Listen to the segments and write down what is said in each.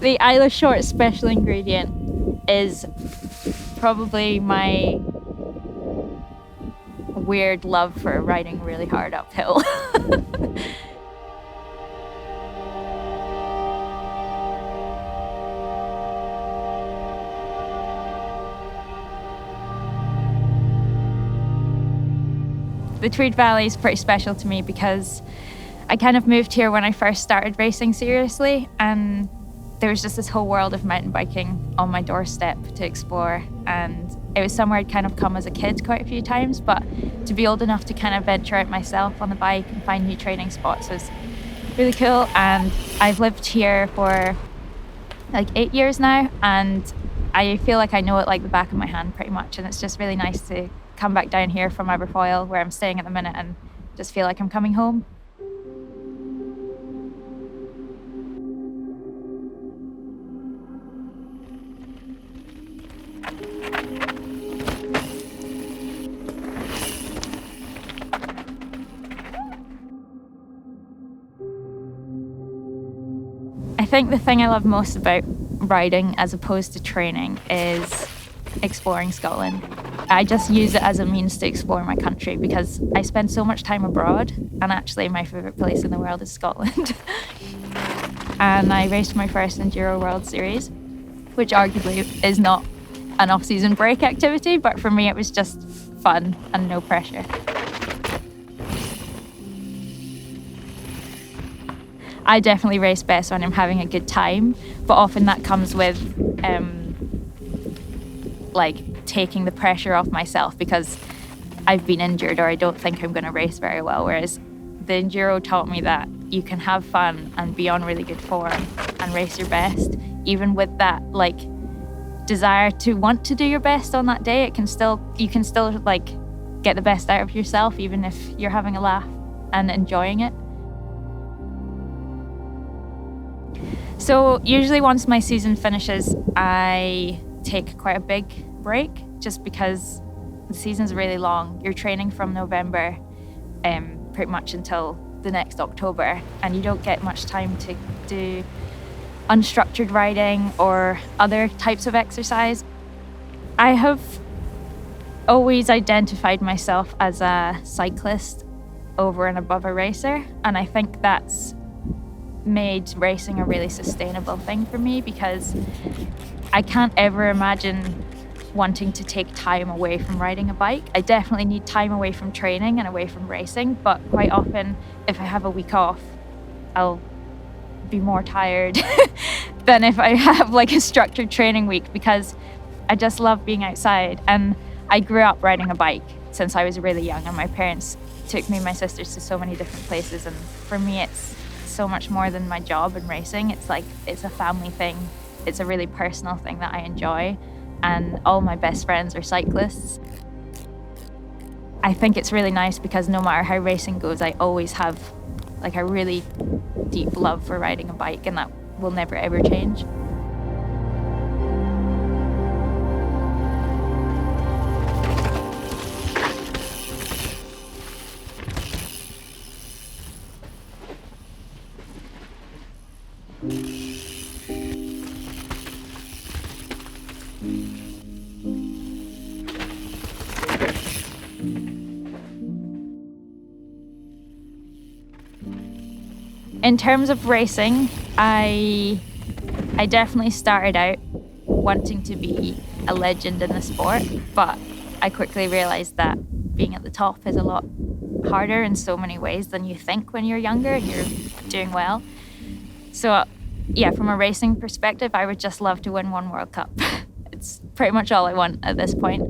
The Isla short special ingredient is probably my weird love for riding really hard uphill. The Tweed Valley is pretty special to me because I kind of moved here when I first started racing seriously, and there was just this whole world of mountain biking on my doorstep to explore, and it was somewhere I'd kind of come as a kid quite a few times, but to be old enough to kind of venture out myself on the bike and find new training spots was really cool. And I've lived here for like 8 years now, and I feel like I know it like the back of my hand pretty much, and it's just really nice to come back down here from Aberfoyle, where I'm staying at the minute, and just feel like I'm coming home. I think the thing I love most about riding as opposed to training is exploring Scotland. I just use it as a means to explore my country because I spend so much time abroad, and actually my favourite place in the world is Scotland. And I raced my first Enduro World Series, which arguably is not an off-season break activity, but for me it was just fun and no pressure. I definitely race best when I'm having a good time, but often that comes with like taking the pressure off myself because I've been injured or I don't think I'm going to race very well, whereas the Enduro taught me that you can have fun and be on really good form and race your best, even with that like desire to want to do your best on that day. You can still like get the best out of yourself even if you're having a laugh and enjoying it. So usually once my season finishes, I take quite a big break just because the season's really long. You're training from November pretty much until the next October, and you don't get much time to do unstructured riding or other types of exercise. I have always identified myself as a cyclist over and above a racer, and I think that's made racing a really sustainable thing for me because I can't ever imagine wanting to take time away from riding a bike. I definitely need time away from training and away from racing, but quite often if I have a week off, I'll be more tired than if I have like a structured training week because I just love being outside. And I grew up riding a bike since I was really young, and my parents took me and my sisters to so many different places, and for me it's so much more than my job and racing. It's like it's a family thing. It's a really personal thing that I enjoy, and all my best friends are cyclists. I think it's really nice because no matter how racing goes, I always have like a really deep love for riding a bike, and that will never ever change. In terms of racing, I definitely started out wanting to be a legend in the sport, but I quickly realized that being at the top is a lot harder in so many ways than you think when you're younger and you're doing well. So yeah, from a racing perspective, I would just love to win one World Cup. It's pretty much all I want at this point.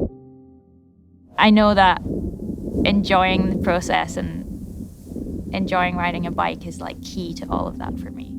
I know that enjoying the process and enjoying riding a bike is like key to all of that for me.